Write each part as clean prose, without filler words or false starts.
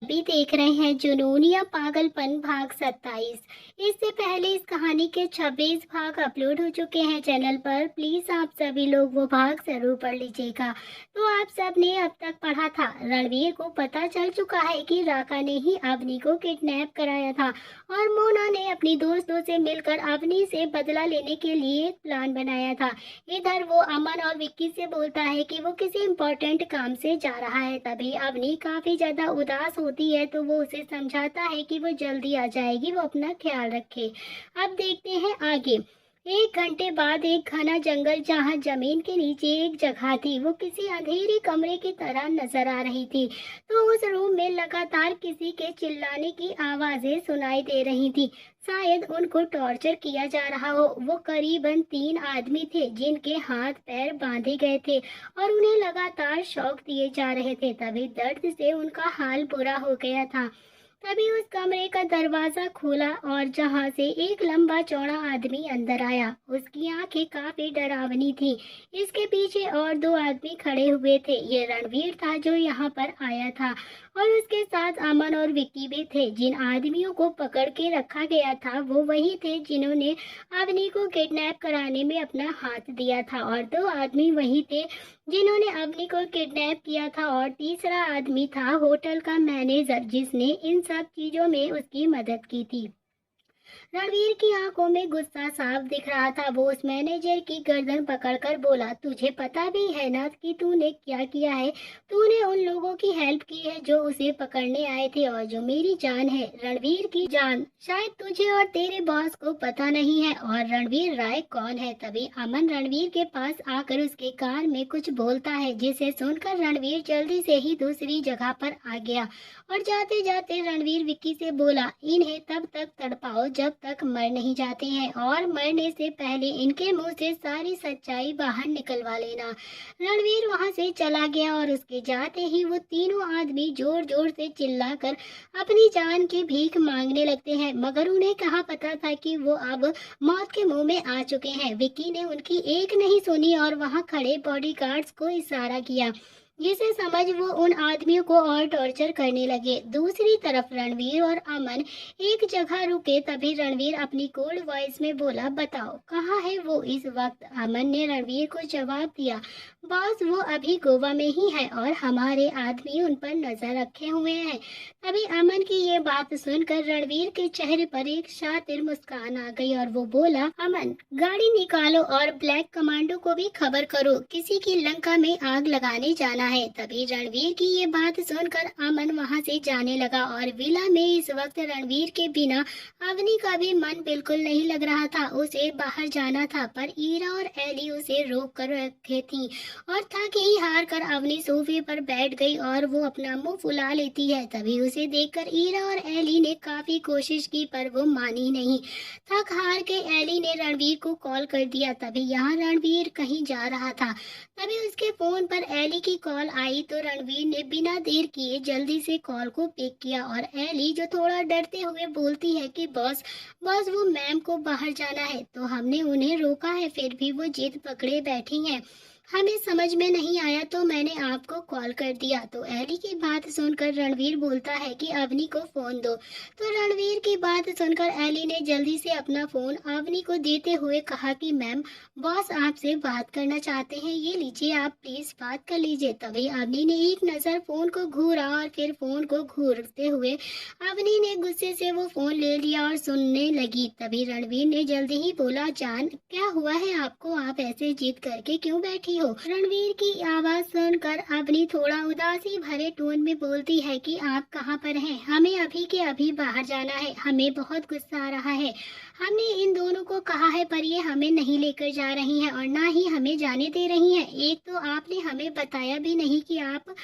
अभी देख रहे हैं जुनून या पागलपन भाग 27। इससे पहले इस कहानी के 26 भाग अपलोड हो चुके हैं चैनल पर। प्लीज आप सभी लोग वो भाग जरूर पढ़ लीजिएगा। तो आप सब ने अब तक पढ़ा था, रणवीर को पता चल चुका है कि राका ने ही अवनी को किडनैप कराया था और मोना ने अपनी दोस्तों से मिलकर अवनी से बदला लेने के लिए प्लान बनाया था। इधर वो अमन और विक्की से बोलता है कि वो किसी इम्पोर्टेंट काम से जा रहा है। तभी अवनी काफी ज्यादा उदास होती है तो वो उसे समझाता है कि वो जल्दी आ जाएगी, वो अपना ख्याल रखे। अब देखते हैं आगे। 1 घंटे बाद एक घना जंगल जहाँ जमीन के नीचे एक जगह थी, वो किसी अंधेरे कमरे की तरह नजर आ रही थी। तो उस रूम में लगातार किसी के चिल्लाने की आवाजें सुनाई दे रही थी। शायद उनको टॉर्चर किया जा रहा हो। वो करीबन 3 आदमी थे जिनके हाथ पैर बांधे गए थे और उन्हें लगातार शॉक दिए जा रहे थे। तभी दर्द से उनका हाल बुरा हो गया था। तभी उस कमरे का दरवाजा खुला और जहां से एक लंबा चौड़ा आदमी अंदर आया। उसकी आंखें काफी डरावनी थी। इसके पीछे और 2 आदमी खड़े हुए थे। ये रणवीर था जो यहाँ पर आया था और उसके साथ अमन और विक्की भी थे। जिन आदमियों को पकड़ के रखा गया था वो वही थे जिन्होंने अवनी को किडनैप कराने में अपना हाथ दिया था, और 2 आदमी वही थे जिन्होंने अवनी को किडनैप किया था, और तीसरा आदमी था होटल का मैनेजर जिसने इन सब चीजों में उसकी मदद की थी। रणवीर की आंखों में गुस्सा साफ दिख रहा था। वो उस मैनेजर की गर्दन पकड़कर बोला, तुझे पता भी है ना कि तूने क्या किया है? तूने उन लोगों की हेल्प की है जो उसे पकड़ने आए थे और जो मेरी जान है, रणवीर की जान, शायद तुझे और तेरे बॉस को पता नहीं है। और रणवीर राय कौन है? तभी अमन रणवीर के पास आकर उसके कान में कुछ बोलता है, जिसे सुनकर रणवीर जल्दी से ही दूसरी जगह पर आ गया और जाते जाते रणवीर विक्की से बोला, इन्हें तब तक तड़पाओ जब तक मर नहीं जाते हैं, और मरने से पहले इनके मुंह से सारी सच्चाई बाहर निकलवा लेना। रणवीर वहां से चला गया और उसके जाते ही वो तीनों आदमी जोर जोर से चिल्लाकर अपनी जान की भीख मांगने लगते हैं, मगर उन्हें कहाँ पता था कि वो अब मौत के मुंह में आ चुके हैं। विक्की ने उनकी एक नहीं सुनी और वहां खड़े बॉडीगार्ड्स को इशारा किया, जिसे समझ वो उन आदमियों को और टॉर्चर करने लगे। दूसरी तरफ रणवीर और अमन एक जगह रुके। तभी रणवीर अपनी कोल्ड वॉइस में बोला, बताओ कहाँ है वो इस वक्त? अमन ने रणवीर को जवाब दिया, बॉस वो अभी गोवा में ही है और हमारे आदमी उन पर नजर रखे हुए हैं। तभी अमन की ये बात सुनकर रणवीर के चेहरे पर एक शातिर मुस्कान आ गई और वो बोला, अमन गाड़ी निकालो और ब्लैक कमांडो को भी खबर करो, किसी की लंका में आग लगाने जाना है। तभी रणवीर की ये बात सुनकर अमन वहां से जाने लगा और विला में इस वक्त रणवीर के बिना अवनी का भी मन बिल्कुल नहीं लग रहा था। उसे बाहर जाना था पर ईरा और एली उसे रोक कर रखे थी और थक ही हार कर अवनी सोफे पर बैठ गई और वो अपना मुंह फुला लेती है। तभी उसे देखकर ईरा और एली ने काफी कोशिश की पर वो मानी नहीं। थक हार के एली ने रणवीर को कॉल कर दिया। तभी यहाँ रणवीर कहीं जा रहा था। तभी उसके फोन पर एली की कॉल आई तो रणवीर ने बिना देर किए जल्दी से कॉल को पिक किया और एली जो थोड़ा डरते हुए बोलती है कि बॉस बॉस वो मैम को बाहर जाना है तो हमने उन्हें रोका है, फिर भी वो जिद पकड़े बैठी हैं। हमें समझ में नहीं आया तो मैंने आपको कॉल कर दिया। तो एली की बात सुनकर रणवीर बोलता है कि अवनी को फोन दो। तो रणवीर की बात सुनकर एली ने जल्दी से अपना फोन अवनी को देते हुए कहा कि मैम बॉस आपसे बात करना चाहते हैं, ये लीजिए आप प्लीज बात कर लीजिए। तभी अवनी ने एक नजर फोन को घूरा और फिर फोन को घूरते हुए अवनी ने गुस्से से वो फोन ले लिया और सुनने लगी। तभी रणवीर ने जल्दी ही बोला, जान क्या हुआ है आपको? आप ऐसे जिद करके क्यों बैठी हो? रणवीर की आवाज सुनकर अवनी थोड़ा उदासी भरे टोन में बोलती है कि आप कहाँ पर हैं? हमें अभी के अभी बाहर जाना है, हमें बहुत गुस्सा आ रहा है। हमने इन दोनों को कहा है पर ये हमें नहीं लेकर जा रही हैं और ना ही हमें जाने दे रही हैं। एक तो आपने हमें बताया भी नहीं कि आप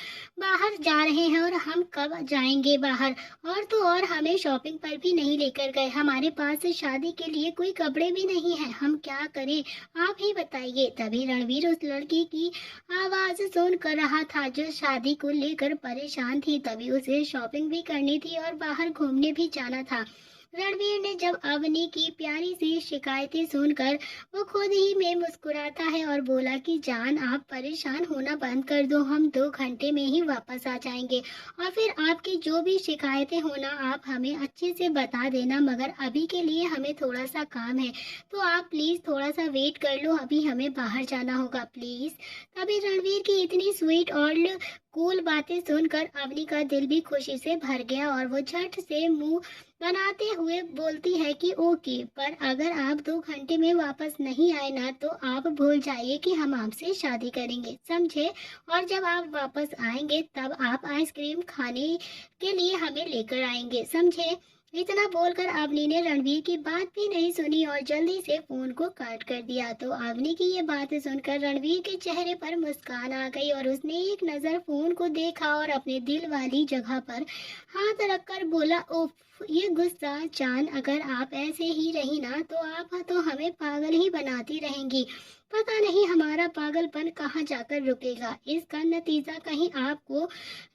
बाहर जा रहे हैं और हम कब जाएंगे बाहर, और तो और हमें शॉपिंग पर भी नहीं लेकर गए। हमारे पास शादी के लिए कोई कपड़े भी नहीं है, हम क्या करें आप ही बताइए। तभी रणवीर उस लड़की की आवाज सुन कर रहा था जो शादी को लेकर परेशान थी। तभी उसे शॉपिंग भी करनी थी और बाहर घूमने भी जाना था। रणवीर ने जब अवनी की प्यारी सी शिकायतें सुनकर वो खुद ही में मुस्कुराता है और बोला कि जान आप परेशान होना बंद कर दो, हम 2 घंटे में ही वापस आ जाएंगे और फिर आपकी जो भी शिकायतें होना आप हमें अच्छे से बता देना, मगर अभी के लिए हमें थोड़ा सा काम है तो आप प्लीज थोड़ा सा वेट कर लो, अभी हमें बाहर जाना होगा प्लीज। तभी रणवीर की इतनी स्वीट और कूल बातें सुनकर अवनी का दिल भी खुशी से भर गया और वो झट से मुंह बनाते हुए बोलती है कि ओके, पर अगर आप 2 घंटे में वापस नहीं आए ना तो आप भूल जाइए कि हम आपसे शादी करेंगे, समझे? और जब आप वापस आएंगे तब आप आइसक्रीम खाने के लिए हमें लेकर आएंगे, समझे? इतना बोलकर अवनी ने रणवीर की बात भी नहीं सुनी और जल्दी से फोन को काट कर दिया। तो अवनी की ये बात सुनकर रणवीर के चेहरे पर मुस्कान आ गई और उसने एक नजर फोन को देखा और अपने दिल वाली जगह पर हाथ रखकर बोला, उफ, ये गुस्सा जान, अगर आप ऐसे ही रही ना तो आप तो हमें पागल ही बनाती रहेंगी। पता नहीं हमारा पागलपन कहाँ जाकर रुकेगा, इसका नतीजा कहीं आपको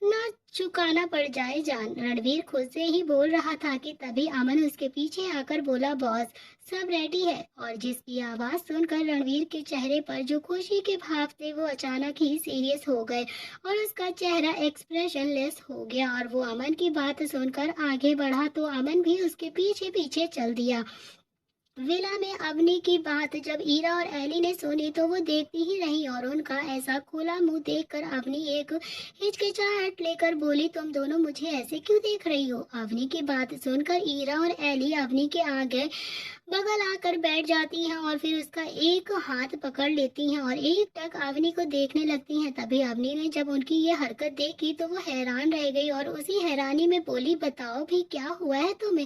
न चुकाना पड़ जाए जान। रणवीर खुद से ही बोल रहा था कि तभी अमन उसके पीछे आकर बोला, बॉस सब रेडी है। और जिसकी आवाज सुनकर रणवीर के चेहरे पर जो खुशी के भाव थे वो अचानक ही सीरियस हो गए और उसका चेहरा एक्सप्रेशनलेस हो गया और वो अमन की बात सुनकर आगे बढ़ा तो अमन भी उसके पीछे पीछे चल दिया। विला में अवनी की बात जब ईरा और एली ने सुनी तो वो देखती ही रही और उनका ऐसा खुला मुंह देखकर अवनी एक हिचकिचाहट लेकर बोली, तुम दोनों मुझे ऐसे क्यों देख रही हो? अवनी की बात सुनकर ईरा और एली अवनी के आगे बगल आकर बैठ जाती हैं और फिर उसका एक हाथ पकड़ लेती हैं और एक टक अवनी को देखने लगती हैं। तभी अवनी ने जब उनकी ये हरकत देखी तो वो हैरान रह गई और उसी हैरानी में बोली, बताओ भी क्या हुआ है तुम्हें?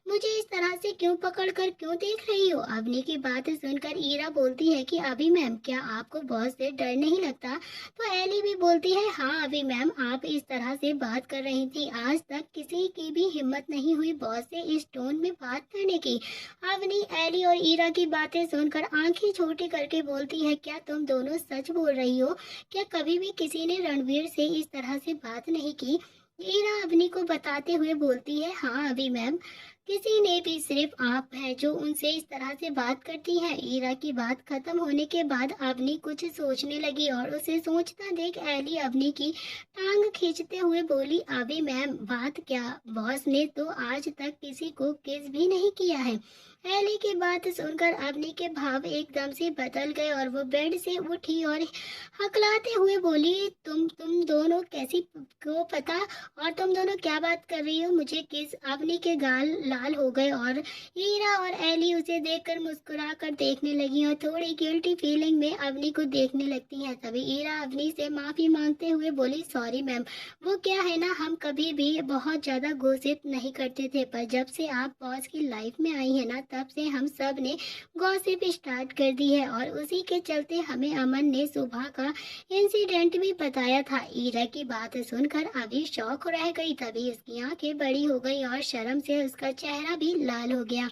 मुझे इस तरह से क्यों पकड़ कर क्यों देख रही हो? अवनी की बात सुनकर ईरा बोलती है कि अभी मैम क्या आपको बॉस से डर नहीं लगता? तो एली भी बोलती है, हाँ अभी मैम, आप इस तरह से बात कर रही थी, आज तक किसी की भी हिम्मत नहीं हुई बॉस से इस टोन में बात करने की। अवनी एली और ईरा की बातें सुनकर आंखें छोटी करके बोलती है, क्या तुम दोनों सच बोल रही हो? क्या कभी भी किसी ने रणवीर से इस तरह से बात नहीं की? ईरा अवनी को बताते हुए बोलती है, हाँ अभी मैम, किसी ने भी, सिर्फ आप है जो उनसे इस तरह से बात करती हैं। ईरा की बात खत्म होने के बाद अवनी कुछ सोचने लगी और उसे सोचता देख एली अवनी की टांग खींचते हुए बोली, अभी मैम बात क्या, बॉस ने तो आज तक किसी को किस भी नहीं किया है। एली की बात सुनकर अवनी के भाव एकदम से बदल गए और वो बेड से उठी और हकलाते हुए बोली, तुम दोनों कैसी को पता, और तुम दोनों क्या बात कर रही हो? मुझे किस? अवनी के गाल लाल हो गए और ईरा और एली उसे देखकर मुस्कुरा कर देखने लगी और थोड़ी गिल्टी फीलिंग में अवनी को देखने लगती हैं। तभी ईरा अवनी से माफी मांगते हुए बोली, सॉरी मैम, वो क्या है ना, हम कभी भी बहुत ज्यादा गॉसिप नहीं करते थे, पर जब से आप बॉस की लाइफ में आई है ना तब से हम सब ने गॉसिप स्टार्ट कर दी है और उसी के चलते हमें अमन ने सुबह का इंसिडेंट भी बताया था। ईरा की बात सुनकर अभी शौक रह गई, तभी उसकी आंखें बड़ी हो गई और शर्म से उसका चेहरा भी लाल हो गया।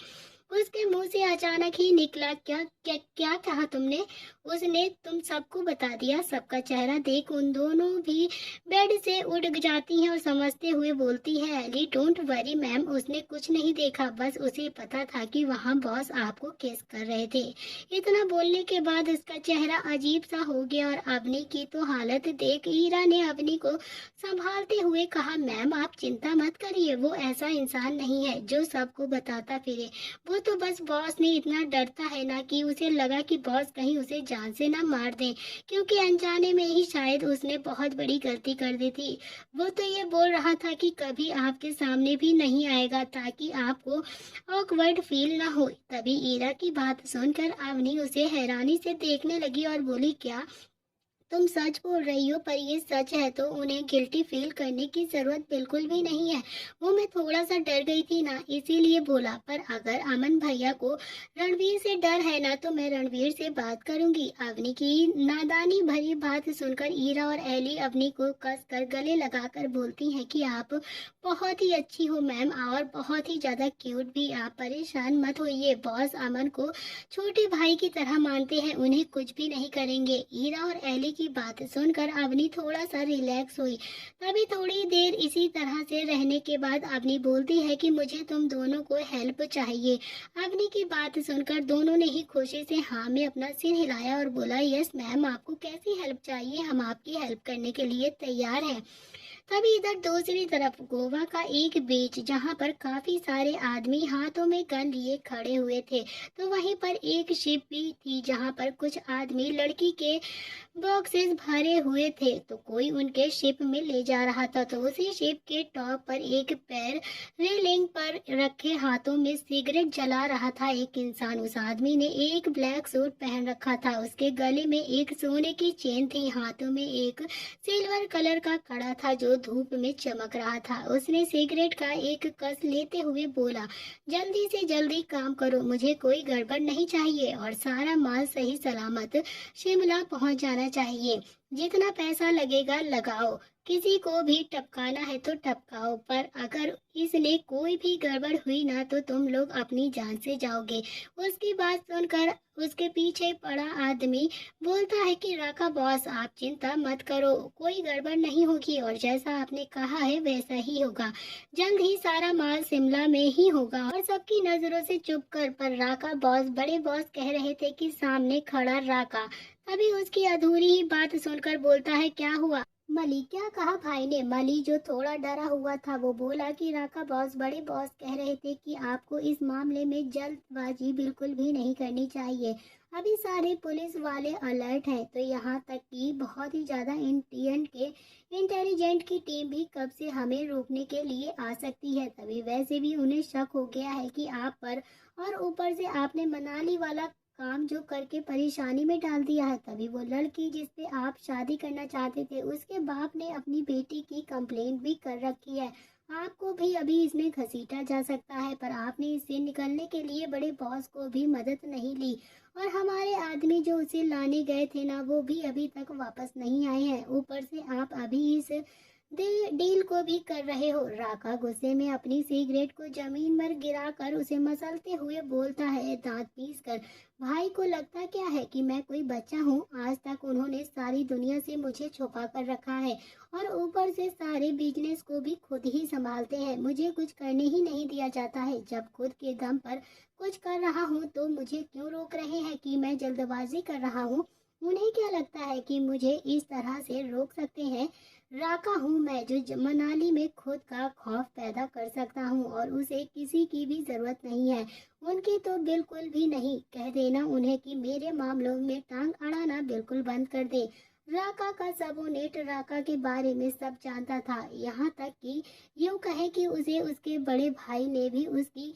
उसके मुंह से अचानक ही निकला, क्या क्या क्या कहा तुमने? उसने तुम सबको बता दिया? सबका चेहरा देख उन दोनों भी बेड से उठ जाती हैं और समझते हुए बोलती है, एली डोंट वरी मैम, उसने कुछ नहीं देखा, बस उसे पता था कि वहाँ बॉस आपको किस कर रहे थे। इतना बोलने के बाद उसका चेहरा अजीब सा हो गया और अवनी की तो हालत देख ईरा ने अवनी को संभालते हुए कहा, मैम आप चिंता मत करिए, वो ऐसा इंसान नहीं है जो सबको बताता फिरे, वो तो बस बॉस ने इतना डरता है ना कि उसे लगा कि बॉस कहीं उसे जान से ना मार दे, क्योंकि अनजाने में ही शायद उसने बहुत बड़ी गलती कर दी थी। वो तो ये बोल रहा था कि कभी आपके सामने भी नहीं आएगा ताकि आपको ऑकवर्ड फील ना हो। तभी ईरा की बात सुनकर अवनी उसे हैरानी से देखने लगी और बोली, क्या तुम सच बोल रही हो? पर ये सच है तो उन्हें गिल्टी फील करने की जरूरत बिल्कुल भी नहीं है, वो मैं थोड़ा सा डर गई थी ना इसीलिए बोला, पर अगर अमन भैया को रणवीर से डर है ना तो मैं रणवीर से बात करूंगी। अवनी की नादानी भरी बात सुनकर ईरा और एली अवनी को कस कर गले लगाकर बोलती हैं कि आप बहुत ही अच्छी हो मैम और बहुत ही ज्यादा क्यूट भी, आप परेशान मत होइए, बॉस अमन को छोटे भाई की तरह मानते हैं, उन्हें कुछ भी नहीं करेंगे। ईरा और एली की बात सुनकर अवनी थोड़ा सा रिलैक्स हुई। तभी थोड़ी देर इसी तरह से रहने के बाद अवनी बोलती है कि मुझे तुम दोनों को हेल्प चाहिए। अवनी की बात सुनकर दोनों ने ही खुशी से हाँ में अपना सिर हिलाया और बोला, यस मैम, आपको कैसी हेल्प चाहिए, हम आपकी हेल्प करने के लिए तैयार हैं। तभी इधर दूसरी तरफ गोवा का एक बीच जहां पर काफी सारे आदमी हाथों में गन लिए खड़े हुए थे, तो वहीं पर एक शिप भी थी जहां पर कुछ आदमी लड़की के बॉक्सेस भरे हुए थे, तो कोई उनके शिप में ले जा रहा था। तो उसी शिप के टॉप पर एक पैर रेलिंग पर रखे हाथों में सिगरेट जला रहा था एक इंसान। उस आदमी ने एक ब्लैक सूट पहन रखा था, उसके गले में एक सोने की चेन थी, हाथों में एक सिल्वर कलर का कड़ा था जो धूप में चमक रहा था। उसने सिगरेट का एक कस लेते हुए बोला, जल्दी से जल्दी काम करो, मुझे कोई गड़बड़ नहीं चाहिए और सारा माल सही सलामत शिमला पहुंच जाना चाहिए। जितना पैसा लगेगा लगाओ, किसी को भी टपकाना है तो टपकाओ, पर अगर इसने कोई भी गड़बड़ हुई ना तो तुम लोग अपनी जान से जाओगे। उसकी बात सुनकर उसके पीछे पड़ा आदमी बोलता है कि राका बॉस, आप चिंता मत करो, कोई गड़बड़ नहीं होगी और जैसा आपने कहा है वैसा ही होगा। जल्द ही सारा माल शिमला में ही होगा। और सबकी नजरों से चुप कर पर राका बॉस, बड़े बॉस कह रहे थे कि सामने खड़ा राका। तभी उसकी अधूरी ही बात सुनकर बोलता है, क्या हुआ मली, क्या कहा भाई ने? मली जो थोड़ा डरा हुआ था वो बोला कि राका बॉस, बड़े बॉस कह रहे थे कि आपको इस मामले में जल्दबाजी बिल्कुल भी नहीं करनी चाहिए। अभी सारे पुलिस वाले अलर्ट हैं, तो यहाँ तक कि बहुत ही ज्यादा इंटेलिजेंट की टीम भी कब से हमें रोकने के लिए आ सकती है। तभी वैसे भी उन्हें शक हो गया है कि आप पर, और ऊपर से आपने मनाली वाला काम जो करके परेशानी में डाल दिया है। तभी वो लड़की जिससे आप शादी करना चाहते थे, उसके बाप ने अपनी बेटी की कंप्लेंट भी कर रखी है। आपको भी अभी इसमें घसीटा जा सकता है, पर आपने इससे निकलने के लिए बड़े बॉस को भी मदद नहीं ली। और हमारे आदमी जो उसे लाने गए थे ना, वो भी अभी तक वापस नहीं आए हैं। ऊपर से आप अभी इस डील को भी कर रहे हो। राका गुस्से में अपनी सिगरेट को जमीन पर गिराकर उसे मसलते हुए बोलता है, दांत पीस कर, भाई को लगता क्या है कि मैं कोई बच्चा हूँ? आज तक उन्होंने सारी दुनिया से मुझे छुपा कर रखा है और ऊपर से सारे बिजनेस को भी खुद ही संभालते हैं। मुझे कुछ करने ही नहीं दिया जाता है। जब खुद के दम पर कुछ कर रहा हूँ तो मुझे क्यों रोक रहे हैं कि मैं जल्दबाजी कर रहा हूँ? उन्हें क्या लगता है कि मुझे इस तरह से रोक सकते हैं? राका हूँ मैं जो मनाली में खुद का खौफ पैदा कर सकता हूँ और उसे किसी की भी जरूरत नहीं है। उनकी तो बिल्कुल भी नहीं। कह देना उन्हें कि मेरे मामलों में टांग अड़ाना बिल्कुल बंद कर दे। राका का सबोनेट राका के बारे में सब जानता था, यहाँ तक कि यूं कहे कि उसे उसके बड़े भाई ने भी उसकी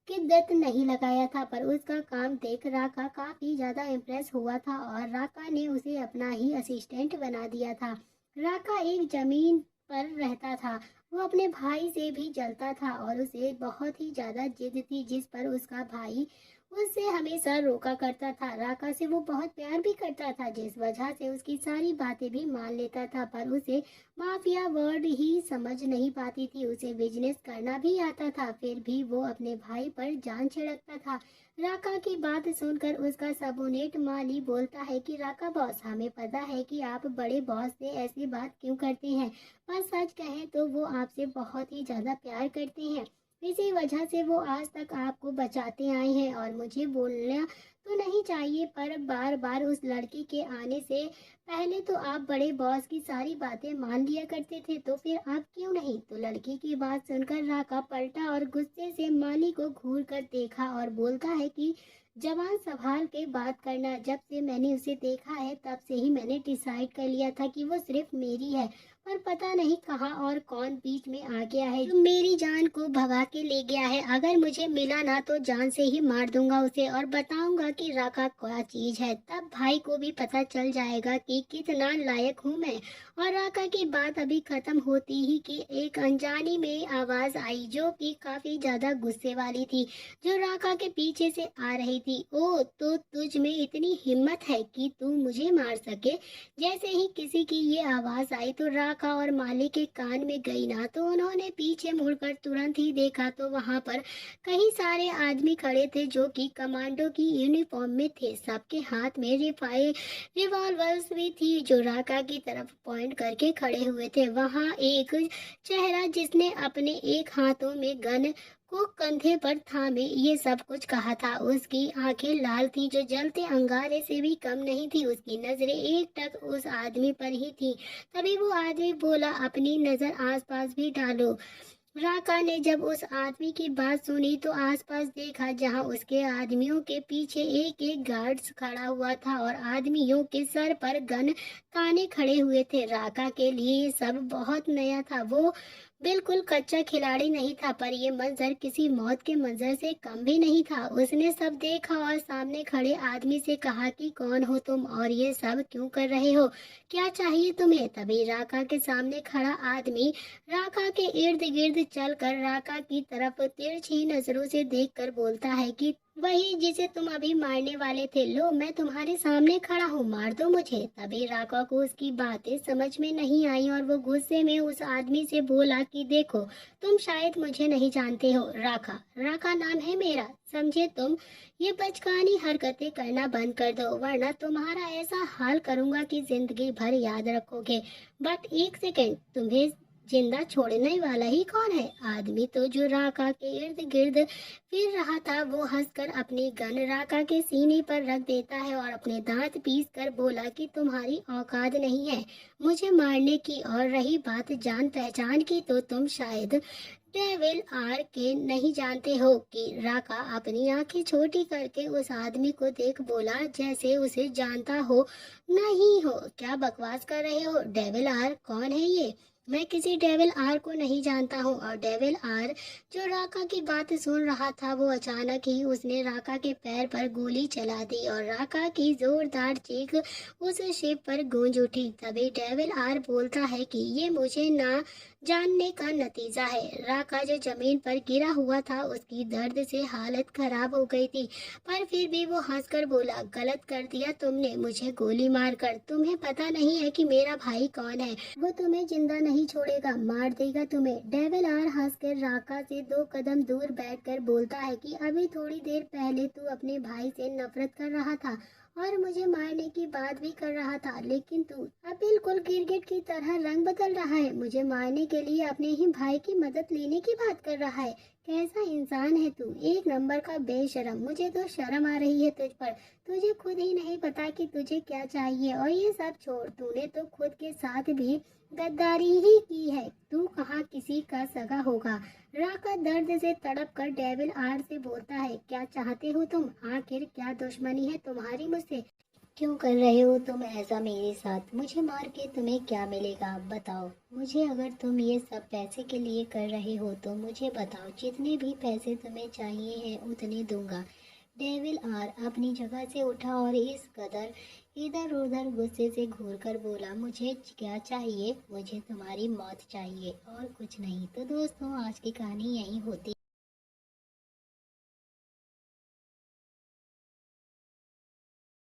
किद्दत नहीं लगाया था, पर उसका काम देख राका काफी ज्यादा इम्प्रेस हुआ था और राका ने उसे अपना ही असिस्टेंट बना दिया था। राका एक जमीन पर रहता था, वो अपने भाई से भी जलता था और उसे बहुत ही ज्यादा जिद थी जिस पर उसका भाई उससे हमेशा रोका करता था। राका से वो बहुत प्यार भी करता था, जिस वजह से उसकी सारी बातें भी मान लेता था, पर उसे माफिया वर्ड ही समझ नहीं पाती थी। उसे बिजनेस करना भी आता था, फिर भी वो अपने भाई पर जान छिड़कता था। राका की बात सुनकर उसका सबोनेट माली बोलता है कि राका बॉस, हमें पता है कि आप बड़े बॉस से ऐसी बात क्यों करते हैं, पर सच कहें तो वो आपसे बहुत ही ज्यादा प्यार करते हैं। इसी वजह से वो आज तक आपको बचाते आए हैं। और मुझे बोलना तो नहीं चाहिए, पर बार बार उस लड़की के आने से पहले तो आप बड़े बॉस की सारी बातें मान लिया करते थे, तो फिर आप क्यों नहीं? तो लड़की की बात सुनकर राका पलटा और गुस्से से माली को घूर कर देखा और बोलता है कि जवान संभाल के बात करना। जब से मैंने उसे देखा है तब से ही मैंने डिसाइड कर लिया था कि वो सिर्फ मेरी है, पर पता नहीं कहाँ और कौन बीच में आ गया है जो मेरी जान को भगा के ले गया है। अगर मुझे मिला ना तो जान से ही मार दूंगा उसे और बताऊंगा कि राका क्या चीज है। तब भाई को भी पता चल जाएगा कि कितना लायक हूँ मैं। और राका की बात अभी खत्म होती ही कि एक अनजानी में आवाज आई जो कि काफी ज्यादा गुस्से वाली थी, जो राका के पीछे से आ रही थी। ओ, तो तुझ में इतनी हिम्मत है कि तू मुझे मार सके? जैसे ही किसी की ये आवाज आई तो राका राका और माली के कान में गई ना तो उन्होंने पीछे मुड़कर तुरंत ही देखा तो वहां पर कई सारे आदमी खड़े थे जो कि कमांडो की यूनिफॉर्म में थे। सबके हाथ में रिवॉल्वर्स भी थी जो राका की तरफ पॉइंट करके खड़े हुए थे। वहां एक चेहरा जिसने अपने एक हाथों में गन को कंधे पर थामे ये सब कुछ कहा था। उसकी आंखें लाल थी जो जलते अंगारे से भी कम नहीं थी। उसकी नजरें एक टक उस आदमी पर ही थी। तभी वो आदमी बोला, अपनी नजर आसपास भी डालो। राका ने जब उस आदमी की बात सुनी तो आसपास देखा जहां उसके आदमियों के पीछे एक एक गार्ड्स खड़ा हुआ था और आदमियों के सर पर गन ताने खड़े हुए थे। राका के लिए ये सब बहुत नया था। वो बिल्कुल कच्चा खिलाड़ी नहीं था, पर ये मंजर किसी मौत के मंजर से कम भी नहीं था। उसने सब देखा और सामने खड़े आदमी से कहा कि कौन हो तुम और ये सब क्यों कर रहे हो, क्या चाहिए तुम्हें। तभी राका के सामने खड़ा आदमी राका के इर्द गिर्द चलकर राका की तरफ तिरछी नजरों से देखकर बोलता है कि वही जिसे तुम अभी मारने वाले थे, लो मैं तुम्हारे सामने खड़ा हूँ, मार दो मुझे। तभी राका को उसकी बातें समझ में नहीं आई और वो गुस्से में उस आदमी से बोला कि देखो, तुम शायद मुझे नहीं जानते हो। राका राका नाम है मेरा, समझे तुम। ये बचकानी हरकतें करना बंद कर दो वरना तुम्हारा ऐसा हाल करूंगा कि जिंदगी भर याद रखोगे। बट एक सेकेंड, तुम्हें जिंदा छोड़ने वाला ही कौन है। आदमी तो जो राका के इर्द गिर्द फिर रहा था वो हंसकर अपनी गन राका के सीने पर रख देता है और अपने दांत पीस कर बोला कि तुम्हारी औकात नहीं है मुझे मारने की, और रही बात जान पहचान की तो तुम शायद डेविल आर के नहीं जानते हो। कि राका अपनी आंखें छोटी करके उस आदमी को देख बोला जैसे उसे जानता हो। नहीं हो, क्या बकवास कर रहे हो। डेविल आर कौन है ये। मैं किसी डेविल आर को नहीं जानता हूँ। और डेविल आर जो राका की बात सुन रहा था वो अचानक ही उसने राका के पैर पर गोली चला दी और राका की जोरदार चीख उस शिप पर गूंज उठी। तभी डेविल आर बोलता है कि ये मुझे ना जानने का नतीजा है। राका जो जमीन पर गिरा हुआ था उसकी दर्द से हालत खराब हो गई थी, पर फिर भी वो हंसकर बोला, गलत कर दिया तुमने मुझे गोली मारकर। तुम्हें पता नहीं है कि मेरा भाई कौन है। वो तुम्हें जिंदा नहीं छोड़ेगा, मार देगा तुम्हें। डेविल आर हंसकर राका से 2 कदम दूर बैठकर बोलता है कि अभी थोड़ी देर पहले तू अपने भाई से नफरत कर रहा था और मुझे मारने की बात भी कर रहा था, लेकिन तू अब बिल्कुल गिरगिट की तरह रंग बदल रहा है। मुझे मारने के लिए अपने ही भाई की मदद लेने की बात कर रहा है। कैसा इंसान है तू, एक नंबर का बेशरम। मुझे तो शर्म आ रही है तुझ पर। तुझे खुद ही नहीं पता कि तुझे क्या चाहिए। और ये सब छोड़, तूने तो खुद के साथ भी गद्दारी ही की है। तू कहाँ किसी का सगा होगा। राका दर्द से तड़प कर डेविल आर से बोलता है, क्या चाहते हो तुम। आखिर क्या दुश्मनी है तुम्हारी मुझसे। क्यों कर रहे हो तुम ऐसा मेरे साथ। मुझे मार के तुम्हें क्या मिलेगा बताओ मुझे। अगर तुम ये सब पैसे के लिए कर रहे हो तो मुझे बताओ, जितने भी पैसे तुम्हें चाहिए हैं उतने दूंगा। डेविल आर अपनी जगह से उठा और इस कदर इधर उधर गुस्से से घूर कर बोला, मुझे क्या चाहिए, मुझे तुम्हारी मौत चाहिए और कुछ नहीं। तो दोस्तों आज की कहानी यही होती